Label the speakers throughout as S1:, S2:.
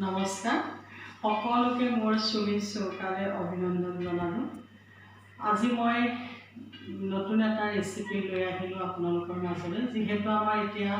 S1: নমস্কাৰ সকলোকে মোৰ চুৰি চৌকাৰে অভিনন্দন জনালোঁ। আজি মই নতুন এটা ৰেচিপি লৈ আহিলোঁ আপোনালোকৰ মাজলৈ। যিহেতু আমাৰ এতিয়া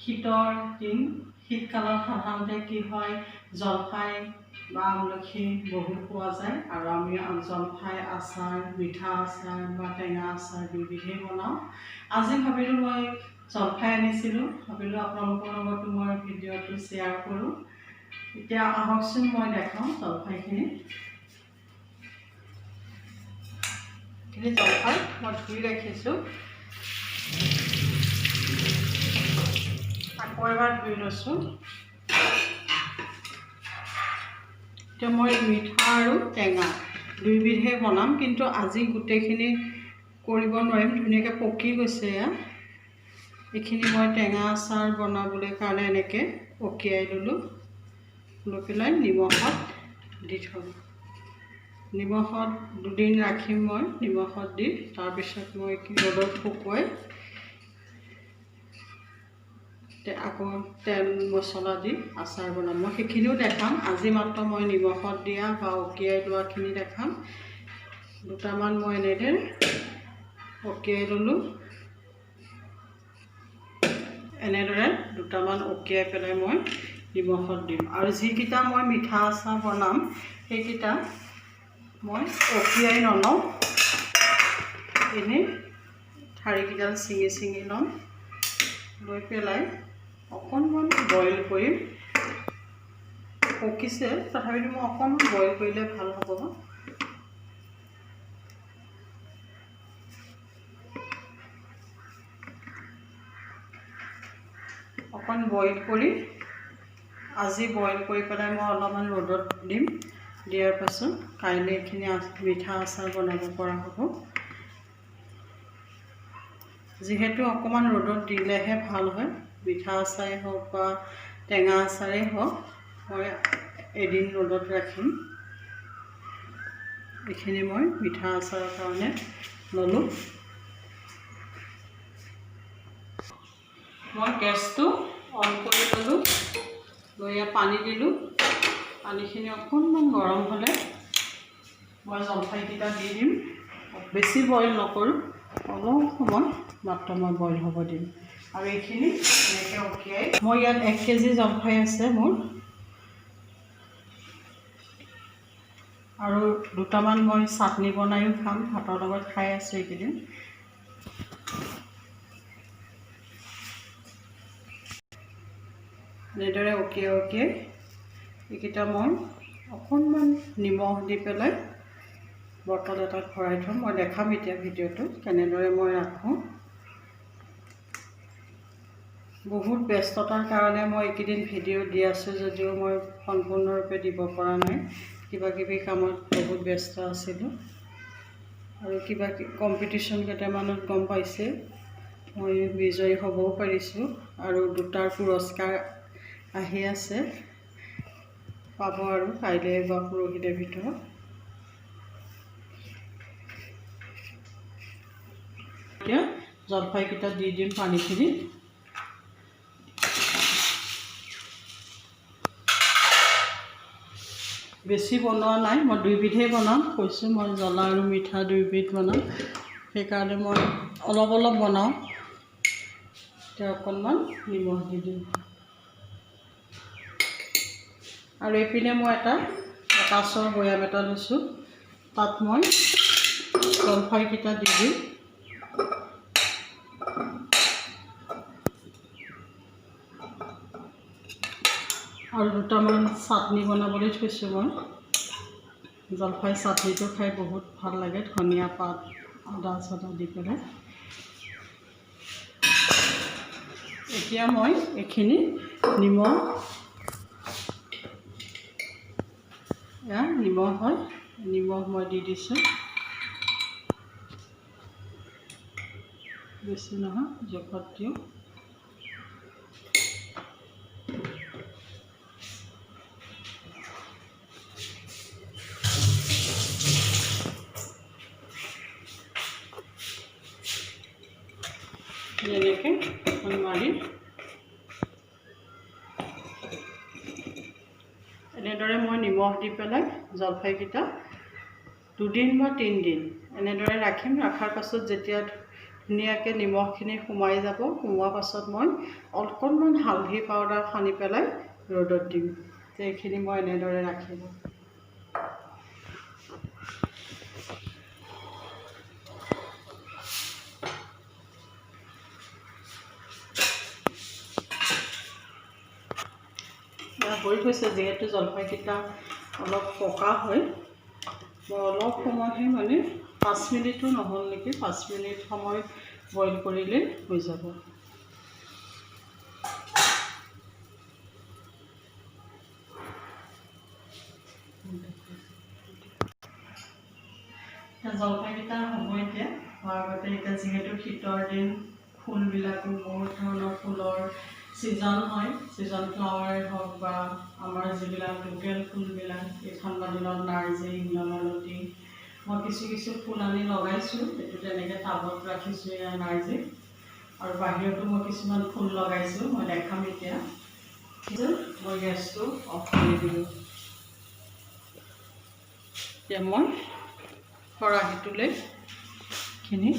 S1: শীতৰ দিন, শীতকালত সাধাৰণতে কি হয়, জলফাই বা আমলখি বহুত পোৱা যায় আৰু আমি জলফাই আচাৰ, মিঠা আচাৰ বা টেঙা আচাৰ দুইবিধেই বনাওঁ। আজি ভাবিলোঁ মই জলফাই আনিছিলোঁ, ভাবিলোঁ আপোনালোকৰ লগতো মই ভিডিঅ'টো শ্বেয়াৰ কৰোঁ। এতিয়া আহকচোন মই দেখাওঁ জলফাইখিনি। জলফাই মই ধুই ৰাখিছোঁ, আকৌ এবাৰ ধুই লৈছোঁ। এতিয়া মই মিঠা আৰু টেঙা দুইবিধেই বনাম, কিন্তু আজি গোটেইখিনি কৰিব নোৱাৰিম, ধুনীয়াকৈ পকি গৈছে। এইখিনি মই টেঙা আচাৰ বনাবলৈ কাৰণে এনেকৈ পকিয়াই ল'লোঁ, লৈ পেলাই নিমখত দি থ'ম। নিমখত দুদিন ৰাখিম মই নিমখত দি, তাৰপিছত মই ৰ'দত শুকুৱাই আকৌ তেল মছলা দি আচাৰ বনাম। মই সেইখিনিও দেখাম, আজি মাত্ৰ মই নিমখত দিয়া বা অকিয়াই লোৱাখিনি দেখাম। দুটামান মই এনেদৰে অকিয়াই ল'লোঁ, এনেদৰে দুটামান অকিয়াই পেলাই মই নিমখত দিম। আৰু যিকেইটা মই মিঠা আচাৰ বনাম সেইকেইটা মই অকিয়াই নলওঁ, এনেই ঠাৰিকেইডাল ছিঙি ল'ম, লৈ পেলাই অকণমান বইল কৰিম। পকিছে, তথাপিতো মই অকণমান বইল কৰিলে ভাল হ'ব। অকণ বইল কৰি আজি বইল কৰি পেলাই মই অলপমান ৰ'দত দিম। দিয়াৰ পাছত কাইলৈ এইখিনি মিঠা আচাৰ বনাব পৰা হ'ব। যিহেতু অকণমান ৰ'দত দিলেহে ভাল হয়, মিঠা আচাৰেই হওক বা টেঙা আচাৰেই হওক, মই এদিন ৰ'দত ৰাখিম। এইখিনি মই মিঠা আচাৰৰ কাৰণে ল'লোঁ। মই গেছটো অন কৰি ল'লোঁ, লৈ ইয়াত পানী দিলোঁ। পানীখিনি অকণমান গৰম হ'লে মই জলফাইকেইটা দি দিম। বেছি বইল নকৰোঁ, অলপ সময় মাত্ৰ মই বইল হ'ব দিম। আৰু এইখিনি এনেকৈ অকিয়াই, মই ইয়াত 1 কেজি জলফাই আছে মোৰ, আৰু দুটামান মই চাটনি বনায়ো খাম, ভাতৰ লগত খাই আছোঁ এইকেইদিন। এনেদৰে অকিয়াই এইকেইটা মই অকণমান নিমখ দি পেলাই বটল এটাত ভৰাই থ'ম। মই দেখাম এতিয়া ভিডিঅ'টো কেনেদৰে মই ৰাখোঁ। বহুত ব্যস্ততাৰ কাৰণে মই এইকেইদিন ভিডিঅ' দি আছোঁ যদিও মই সম্পূৰ্ণৰূপে দিব পৰা নাই। কিবাকিবি কামত বহুত ব্যস্ত আছিলোঁ, আৰু কম্পিটিশ্যন কেইটামানত গম পাইছে মই বিজয়ী হ'বও পাৰিছোঁ, আৰু 2টাৰ পুৰস্কাৰ আহি আছে, পাব আৰু কাইলৈ বা পৰহিলৈ ভিতৰত। এতিয়া জলফাইকেইটা দি দিম পানীখিনি। বেছি বনোৱা নাই, মই দুইবিধেই বনাম, কৈছোঁ মই জ্বলা আৰু মিঠা দুইবিধ বনাম, সেইকাৰণে মই অলপ বনাওঁ। এতিয়া অকণমান নিমখ দি দিম। আৰু এইপিনে মই এটা কাঁচৰ বৈয়াম এটা লৈছোঁ, তাত মই জলফাইকেইটা দি দিম। আৰু দুটামান চাটনি বনাবলৈ থৈছোঁ মই। জলফাই চাটনিটো খাই বহুত ভাল লাগে, ধনিয়া পাত, আদা চাদা দি পেলাই। এতিয়া মই এইখিনি নিমখ হয়, নিমখ মই দি দিছোঁ, বেছি নহয়, জোখত দিওঁ। এনেকৈ মাৰি এনেদৰে মই নিমখ দি পেলাই জলফাইকেইটা 2 দিন বা 3 দিন এনেদৰে ৰাখিম। ৰখাৰ পাছত যেতিয়া ধুনীয়াকৈ নিমখখিনি সোমাই যাব, সোমোৱাৰ পাছত মই অকণমান হালধি পাউডাৰ সানি পেলাই ৰ'দত দিম। এইখিনি মই এনেদৰে ৰাখিম। হৈ গৈছে, যিহেতু জলফাইকেইটা অলপ পকা হয়, মই অলপ সময়হে মানে 5 মিনিটো নহ'ল নেকি, 5 মিনিট সময় বইল কৰিলে হৈ যাব। জলফাইকেইটা হ'ব এতিয়া। হোৱাৰ আগতে এতিয়া যিহেতু শীতৰ দিন, ফুলবিলাকো বহুত ধৰণৰ ফুলৰ ছিজন হয়, ছিজন ফ্লাৱাৰে হওক বা আমাৰ যিবিলাক লোকেল ফুলবিলাক, এই ঠাণ্ডা দিনত নাৰ্জী, ইন্দ্ৰমালতী, মই কিছু ফুল আনি লগাইছোঁ। এইটো তেনেকৈ টাবত ৰাখিছোঁ ইয়াৰ নাৰ্জী, আৰু বাহিৰতো মই কিছুমান ফুল লগাইছোঁ, মই দেখাম এতিয়া। মই গেছটো অফ কৰি দিলোঁ। এতিয়া মই খৰাহিটোলৈ খিনি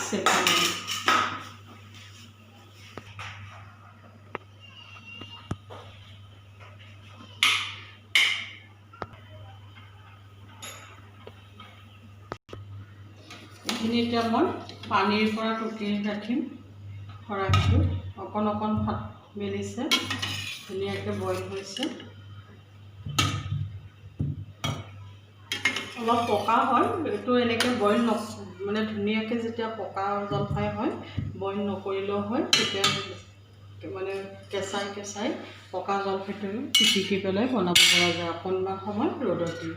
S1: চেকি দিম। এইখিনি এতিয়া মই পানীৰ পৰা টুকি ৰাখিম। খৰাহিটো অকণ ভাত মেলিছে, ধুনীয়াকৈ বইল হৈছে। অলপ পকা হয়, এইটো এনেকৈ বইল মানে ধুনীয়াকৈ যেতিয়া পকা জলফাই হয়, বইল নকৰিলেও হয়। তেতিয়া মানে কেঁচাই পকা জলফাইটো পিটিকি পেলাই বনাব পৰা যায়, অকণমান সময় ৰ'দত দি।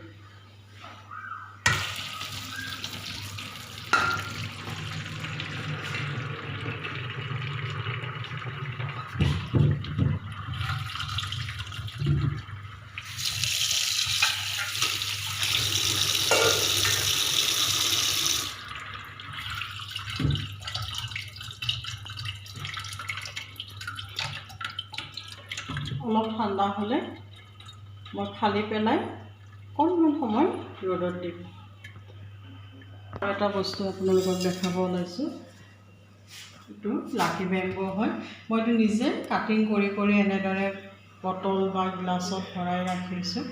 S1: অলপ ঠাণ্ডা হ'লে মই ফালি পেলাই অকণমান সময় ৰ'দত দিম। আৰু এটা বস্তু আপোনালোকক দেখাব ওলাইছোঁ, এইটো লাকি বেম্বো হয়। মই এইটো নিজে কাটিং কৰি এনেদৰে বটল বা গ্লাছত ভৰাই ৰাখিছোঁ।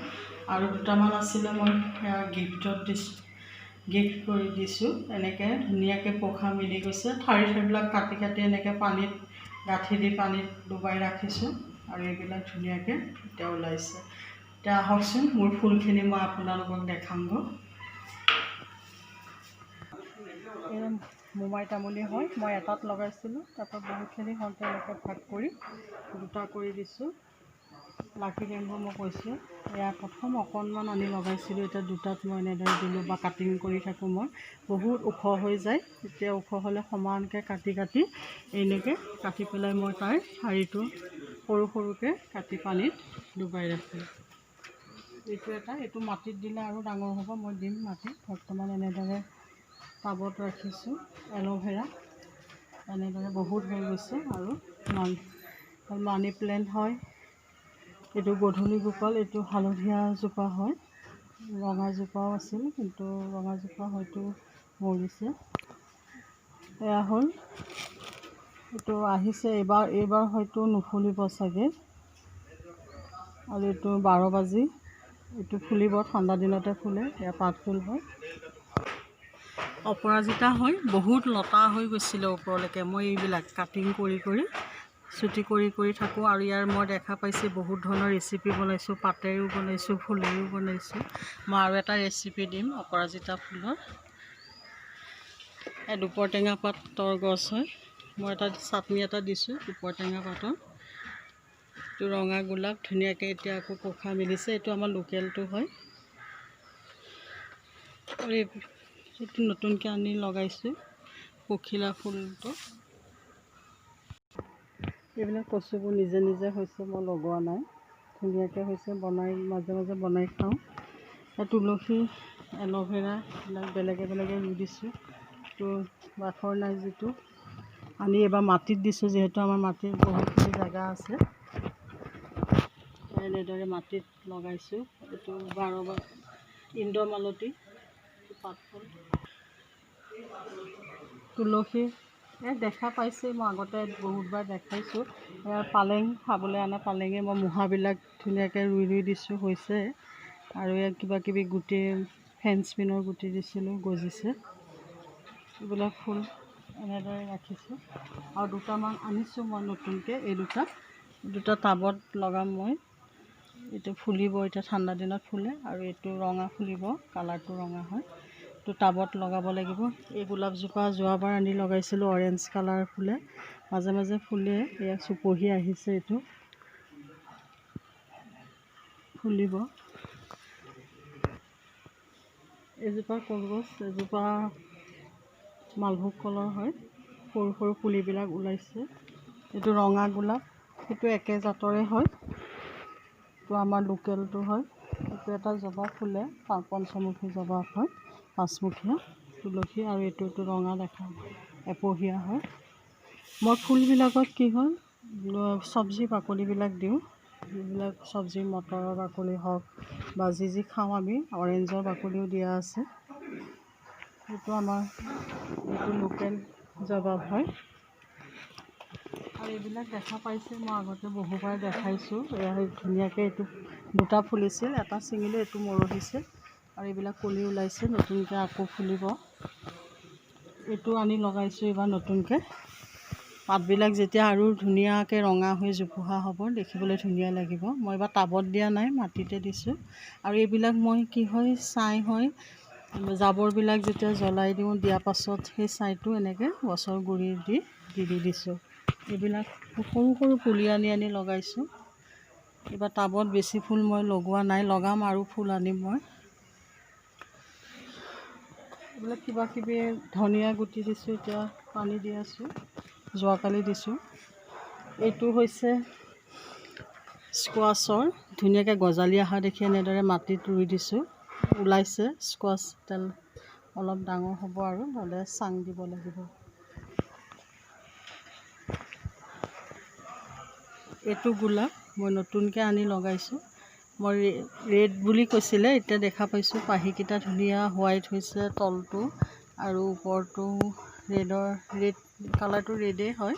S1: আৰু দুটামান আছিলে, মই সেয়া গিফ্ট কৰি দিছোঁ। এনেকৈ ধুনীয়াকৈ পোখা মিলি গৈছে। ঠাৰিবিলাক কাটি এনেকৈ পানীত গাঁঠি দি পানীত ডুবাই ৰাখিছোঁ, আৰু এইবিলাক ধুনীয়াকৈ এতিয়া ওলাইছে। এতিয়া আহকচোন, মোৰ ফুলখিনি মই আপোনালোকক দেখামগৈ। এই মোমাই তামুলী হয়, মই এটাত লগাইছিলোঁ, তাৰপৰা বহুতখিনি হওঁতে এনেকৈ ভাগ কৰি 2টা কৰি দিছোঁ। লাকি বেম্বো মই কৈছোঁ, এয়া প্ৰথম অকণমান আনি লগাইছিলোঁ, এতিয়া 2টাত মই এনেদৰে দিলোঁ বা কাটিং কৰি থাকোঁ। মই বহুত ওখ হৈ যায়, এতিয়া ওখ হ'লে সমানকৈ কাটি এনেকৈ কাটি পেলাই মই তাৰ ঠাৰিটো সৰুকৈ কাটি পানীত ডুবাই ৰাখোঁ। এইটো মাটিত দিলে আৰু ডাঙৰ হ'ব, মই দিম মাটিত। বৰ্তমান এনেদৰে টাবত ৰাখিছোঁ। এল'ভেৰা এনেদৰে বহুত হৈ গৈছে। আৰু মানি প্লেণ্ট হয়, এইটো গধূলি গোপাল, এইটো হালধীয়া জোপা হয়। ৰঙা জোপাও আছিল, কিন্তু ৰঙা জোপা হয়তো মৰিছে। এয়া হ'ল, এইটো আহিছে এইবাৰ হয়তো নুফুলিব চাগে। আৰু এইটো 12 বাজি, এইটো ফুলিব, ঠাণ্ডা দিনতে ফুলে। এয়া পাত ফুল হয়। অপৰাজিতা হয়, বহুত লতা হৈ গৈছিলে ওপৰলৈকে। মই এইবিলাক কাটিং কৰি চুটি কৰি থাকোঁ। আৰু ইয়াৰ মই দেখা পাইছোঁ বহুত ধৰণৰ ৰেচিপি বনাইছোঁ, পাতেৰেও বনাইছোঁ, ফুলেৰেও বনাইছোঁ। মই আৰু এটা ৰেচিপি দিম অপৰাজিতা ফুলৰ। দুপৰটেঙা পাতৰ গছ হয়, মই এটা চাটনি এটা দিছোঁ দুপৰটেঙা পাতৰ। এইটো ৰঙা গোলাপ, ধুনীয়াকৈ এতিয়া আকৌ পোখা মিলিছে। এইটো আমাৰ লোকেলটো হয়। আৰু এইটো নতুনকৈ আনি লগাইছোঁ, পখিলা ফুলটো। এইবিলাক কচুবোৰ নিজে হৈছে, মই লগোৱা নাই। ধুনীয়াকৈ হৈছে, মাজে বনাই খাওঁ। তুলসী, এল'ভেৰা এইবিলাক বেলেগে ৰুই দিছোঁ। এইটো বাখৰ নাই যিটো আনি এবাৰ মাটিত দিছোঁ, যিহেতু আমাৰ মাটিৰ বহুতখিনি জেগা আছে। এনেদৰে মাটিত লগাইছোঁ। এইটো 12 ইন্দ্ৰমালতী পাতফুল। তুলসী দেখা পাইছে, মই আগতে বহুতবাৰ দেখাইছোঁ। পালেং খাবলৈ আনা পালেঙে মই মুঢ়াবিলাক ধুনীয়াকৈ ৰুই দিছোঁ, হৈছে। আৰু ইয়াত কিবাকিবি গুটি ফেঞ্চবিনৰ গুটি দিছিলোঁ, গজিছে। এইবিলাক ফুল এনেদৰে ৰাখিছোঁ। আৰু দুটামান আনিছোঁ মই নতুনকৈ, এই দুটা টাবত লগাম মই। এইটো ফুলিব এতিয়া, ঠাণ্ডা দিনত ফুলে। আৰু এইটো ৰঙা ফুলিব, কালাৰটো ৰঙা হয়। এইটো টাবত লগাব লাগিব। এই গোলাপজোপা যোৱাবাৰ আনি লগাইছিলোঁ, অৰেঞ্জ কালাৰ ফুলে, মাজে মাজে ফুলে। এয়া চুপহি আহিছে, এইটো ফুলিব। এজোপা কলগছ, এজোপা মালভোগ কলৰ হয়। সৰু সৰু পুলিবিলাক ওলাইছে। এইটো ৰঙা গোলাপ, সেইটো একে জাতৰে হয়। এইটো আমাৰ লোকেলটো হয়। এইটো এটা জবা ফুলে, পঞ্চমুখী জবা হয়, 5মুখীয়া তুলসী। আৰু এইটো ৰঙা দেখা এপহীয়া হয়। মই ফুলবিলাকত কি হয়, চব্জি বাকলিবিলাক দিওঁ। যিবিলাক চব্জি, মটৰৰ বাকলি হওক বা যি খাওঁ আমি, অৰেঞ্জৰ বাকলিও দিয়া আছে। এইটো আমাৰ এইটো লোকেল জবা হয়। আৰু এইবিলাক দেখা পাইছে, মই আগতে বহুবাৰ দেখাইছোঁ। এয়া ধুনীয়াকৈ এইটো দুটা ফুলিছিল, এটা ছিঙিলে, এইটো মৰহিছে। আৰু এইবিলাক কলি ওলাইছে, নতুনকৈ আকৌ ফুলিব। এইটো আনি লগাইছোঁ এইবাৰ নতুনকৈ। পাতবিলাক যেতিয়া আৰু ধুনীয়াকৈ ৰঙা হৈ জোপোহা হ'ব, দেখিবলৈ ধুনীয়া লাগিব। মই এইবাৰ টাবত দিয়া নাই, মাটিতে দিছোঁ। আৰু এইবিলাক মই কি হয়, ছাই হয়, জাবৰবিলাক যেতিয়া জ্বলাই দিওঁ, দিয়াৰ পাছত সেই ছাইটো এনেকৈ গছৰ গুৰিত দি দিছোঁ। এইবিলাক সৰু সৰু পুলি আনি লগাইছোঁ। এইবাৰ টাবত বেছি ফুল মই লগোৱা নাই, লগাম আৰু ফুল আনিম মই। এইবিলাক কিবাকিবি ধনিয়া গুটি দিছোঁ, এতিয়া পানী দি আছোঁ, যোৱাকালি দিছোঁ। এইটো হৈছে স্কোৱাছৰ, ধুনীয়াকৈ গজালি অহা দেখি এনেদৰে মাটিত ৰুই দিছোঁ, ওলাইছে। স্কোৱাছ তেল অলপ ডাঙৰ হ'ব আৰু নহ'লে চাং দিব লাগিব। এইটো গোলাপ মই নতুনকৈ আনি লগাইছোঁ। মই ৰেড বুলি কৈছিলে, এতিয়া দেখা পাইছোঁ পাহিকেইটা ধুনীয়া হোৱাইট হৈছে, তলটো আৰু ওপৰটো ৰেড কালাৰটো ৰেডেই হয়,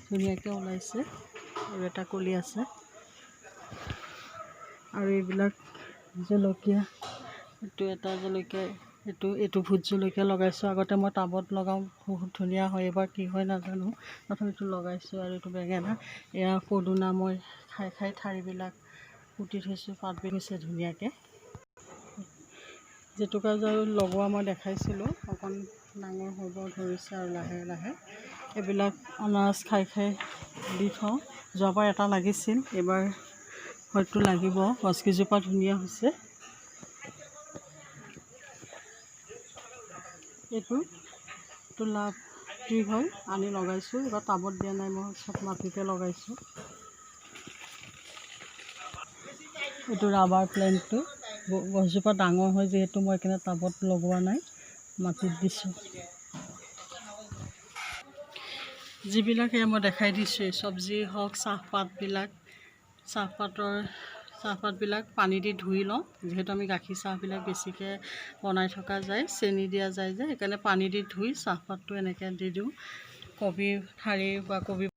S1: ধুনীয়াকৈ ওলাইছে। আৰু এটা কলি আছে। আৰু এইবিলাক জলকীয়া, এইটো এটা জলকীয়া, এইটো ভোট জলকীয়া লগাইছোঁ। আগতে মই টাবত লগাওঁ, বহুত ধুনীয়া হয়। এইবাৰ কি হয় নাজানো, তথাপিতো লগাইছোঁ। আৰু এইটো বেঙেনা, এয়া পদুনা মই খাই ঠাৰিবিলাক পুতি থৈছোঁ, পাতবোৰ হৈছে ধুনীয়াকৈ। জেতুকাজাৰু লগোৱা মই দেখাইছিলোঁ, অকণ ডাঙৰ হ'ব ধৰিছে আৰু লাহে লাহে। এইবিলাক অনাৰস খাই দি থওঁ। যোৱাবাৰ এটা লাগিছিল, এইবাৰ হয়তো লাগিব। গছকেইজোপা ধুনীয়া হৈছে। এইটো লাভ ট্ৰী হয়, আনি লগাইছোঁ। এইবাৰ টাবত দিয়া নাই, মই চব মাটিতে লগাইছোঁ। এইটো ৰাবাৰ প্লেণ্টটো, গছজোপা ডাঙৰ হয় যিহেতু মই এইকাৰণে টাবত লগোৱা নাই, মাটিত দিছোঁ। যিবিলাক সেয়া মই দেখাই দিছোঁ, চব্জি হওক, চাহপাতবিলাক পানী দি ধুই লওঁ, যিহেতু আমি গাখীৰ চাহবিলাক বেছিকৈ বনাই থকা যায়, চেনি দিয়া যায় যে, সেইকাৰণে পানী দি ধুই চাহপাতটো এনেকৈ দি দিওঁ। কবি ঠাৰি বা কবি